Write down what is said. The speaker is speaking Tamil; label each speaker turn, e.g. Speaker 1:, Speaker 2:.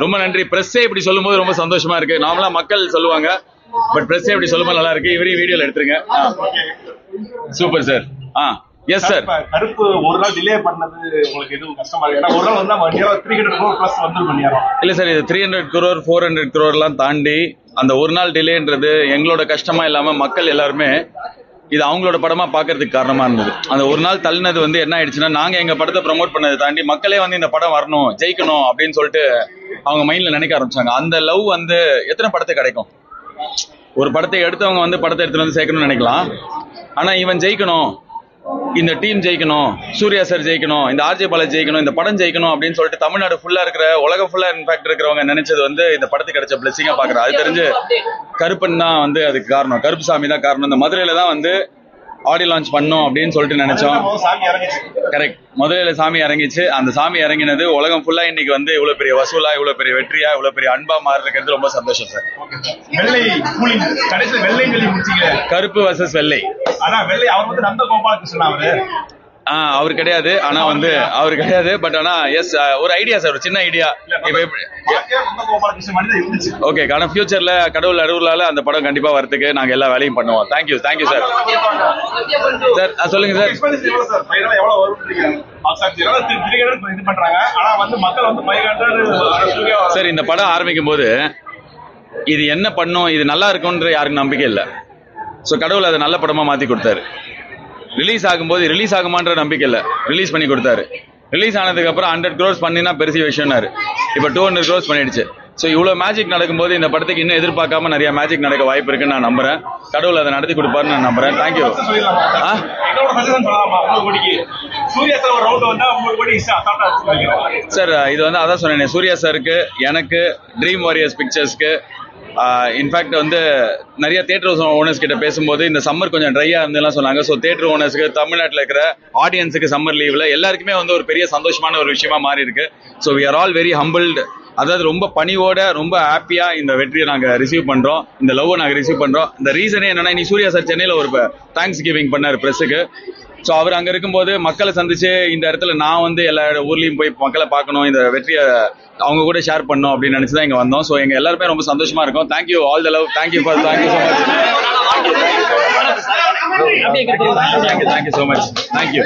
Speaker 1: ரொம்ப நன்றி. பிரஸ்ஸே இப்படி சொல்லும்போது ரொம்ப சந்தோஷமா இருக்கு. நார்மலா மக்கள் சொல்லுவாங்க, பட் பிரஸ்ஸே இப்படி சொல்லும்போது நல்லா இருக்கு. இவரையும் வீடியோல எடுத்துருங்க. Super sir. Yes sir.
Speaker 2: கருப்பு ஒரு நாள் டிலே பண்ணது உங்களுக்கு எதுவும் கஷ்டமா இருக்கு? ஏன்னா ஒரு நாள் வந்து 300 crore plus வந்துரும்.
Speaker 1: இல்ல சார், இது 300 crore 400 crore எல்லாம் தாண்டி அந்த ஒரு நாள் டிலேன்றது எங்களோட கஷ்டமா இல்லாம மக்கள் எல்லாருமே இது அவங்களோட படமா பாக்குறதுக்கு காரணமா இருந்தது. அந்த ஒரு நாள் தள்ளினது வந்து என்ன ஆயிடுச்சுன்னா, நாங்க எங்க படத்தை ப்ரமோட் பண்ணதை தாண்டி மக்களே வந்து இந்த படம் வரணும், ஜெயிக்கணும் அப்படின்னு சொல்லிட்டு அவங்க மைண்ட்ல நினைக்க ஆரம்பிச்சாங்க. அந்த லவ் வந்து எத்தனை படத்தை கிடைக்கும்? ஒரு படத்தை எடுத்தவங்க வந்து படத்தை எடுத்துட்டு வந்து சேர்க்கணும்னு நினைக்கலாம். ஆனா இவன் ஜெயிக்கணும், இந்த டீம் ஜெயிக்கணும், சூர்யா சார் ஜெயிக்கணும், இந்த ஆர்ஜே பாலாஜி ஜெயிக்கணும், இந்த படம் ஜெயிக்கணும் அப்படின்னு சொல்லிட்டு தமிழ்நாடு ஃபுல்லா இருக்கிற, உலகம் ஃபுல்லா இன்ஃபேக்ட் இருக்கிறவங்க நினைச்சது வந்து இந்த படத்துக்கு கிடைச்ச பிளெஸிங்கா பாக்குறேன். அது தெரிஞ்சு கருப்பன் தான் வந்து அதுக்கு காரணம், கருப்பு சாமி தான் காரணம். இந்த மதுரையில தான் வந்து ஆடியோ லான்ச் பண்ணோம் அப்படின்னு சொல்லிட்டு நினைச்சோம். கரெக்ட், மதுரையில சாமி இறங்கிச்சு. அந்த சாமி இறங்கினது உலகம் ஃபுல்லா இன்னைக்கு வந்து இவ்வளவு பெரிய வசூலா, இவ்வளவு பெரிய வெற்றியா, இவ்வளவு பெரிய அன்பா மாறி இருக்கிறது ரொம்ப சந்தோஷம் சார். கருப்பு வர்சஸ் வெள்ளை.
Speaker 2: ஆனா வெள்ளை அவர் வந்து நந்த கோபாலகிருஷ்ணன்
Speaker 1: அவர் கிடையாது. ஆனா வந்து அவர் கிடையாது. பட் ஆனா எஸ், ஒரு ஐடியா சார், ஒரு சின்ன ஐடியா. ஓகே, ஆனா ஃபியூச்சர்ல கடவுள் அருளால அந்த படம் கண்டிப்பா வரதுக்கு நாங்க எல்லா வேலையும் பண்ணுவோம். Thank you sir. சார் சொல்லுங்க சார். சார், இந்த படம் ஆரம்பிக்கும் போது இது என்ன பண்ணும், இது நல்லா இருக்கும்ன்ற யாருக்கு நம்பிக்கை இல்லை. ஸோ கடவுள் அதை நல்ல படமா மாத்தி கொடுத்தாரு. ரிலீஸ் ஆகும்போது ரிலீஸ் ஆகுமான்ற நம்பிக்கை இல்லை, ரிலீஸ் பண்ணி கொடுத்தாரு. ரிலீஸ் ஆனதுக்கு அப்புறம் 100 crores பண்ணினா பெரிய விஷயம்னாரு. இப்போ 200 crores பண்ணிடுச்சு. ஸோ இவ்வளவு மேஜிக் நடக்கும்போது இந்த படத்துக்கு இன்னும் எதிர்பார்க்காம நிறைய மேஜிக் நடக்க வாய்ப்பு இருக்குன்னு நான் நம்புறேன். கடவுள் அதை நடத்தி கொடுப்பாருன்னு நான் நம்புறேன். தேங்க்யூ. சார், இது வந்து அதான் சொன்னேன், சூர்யா சாருக்கு, எனக்கு, ட்ரீம் வாரியர்ஸ் பிக்சர்ஸ்க்கு, இன்ஃபேக்ட் வந்து நிறைய தியேட்டர் ஓனர்ஸ் கிட்ட பேசும்போது இந்த சம்மர் கொஞ்சம் ட்ரையா இருந்தெல்லாம் சொன்னாங்க. ஸோ தியேட்டர் ஓனர்ஸ்க்கு, தமிழ்நாட்டில் இருக்கிற ஆடியன்ஸுக்கு சம்மர் லீவ்ல எல்லாருக்குமே வந்து ஒரு பெரிய சந்தோஷமான ஒரு விஷயமா மாறி இருக்கு. So we are all very humbled. அதாவது ரொம்ப பணிவோட, ரொம்ப ஹாப்பியா இந்த வெற்றியை நாங்க ரிசீவ் பண்றோம், இந்த லவ்வை நாங்க ரிசீவ் பண்றோம். இந்த ரீசனே என்னன்னா, இன்னைக்கு சூர்யா சார் சென்னையில ஒரு தேங்க்ஸ் கிவிங் பண்ணாரு பிரஸுக்கு. ஸோ அவர் அங்க இருக்கும்போது மக்களை சந்திச்சு இந்த இடத்துல நான் வந்து எல்லா ஊர்லயும் போய் மக்களை பார்க்கணும், இந்த வெற்றியை அவங்க கூட ஷேர் பண்ணணும் அப்படின்னு நினைச்சுதான் இங்க வந்தோம். ஸோ எங்க எல்லாருமே ரொம்ப சந்தோஷமா இருக்கும். Thank you, all the love. Thank you so much. Thank you so much. Thank you.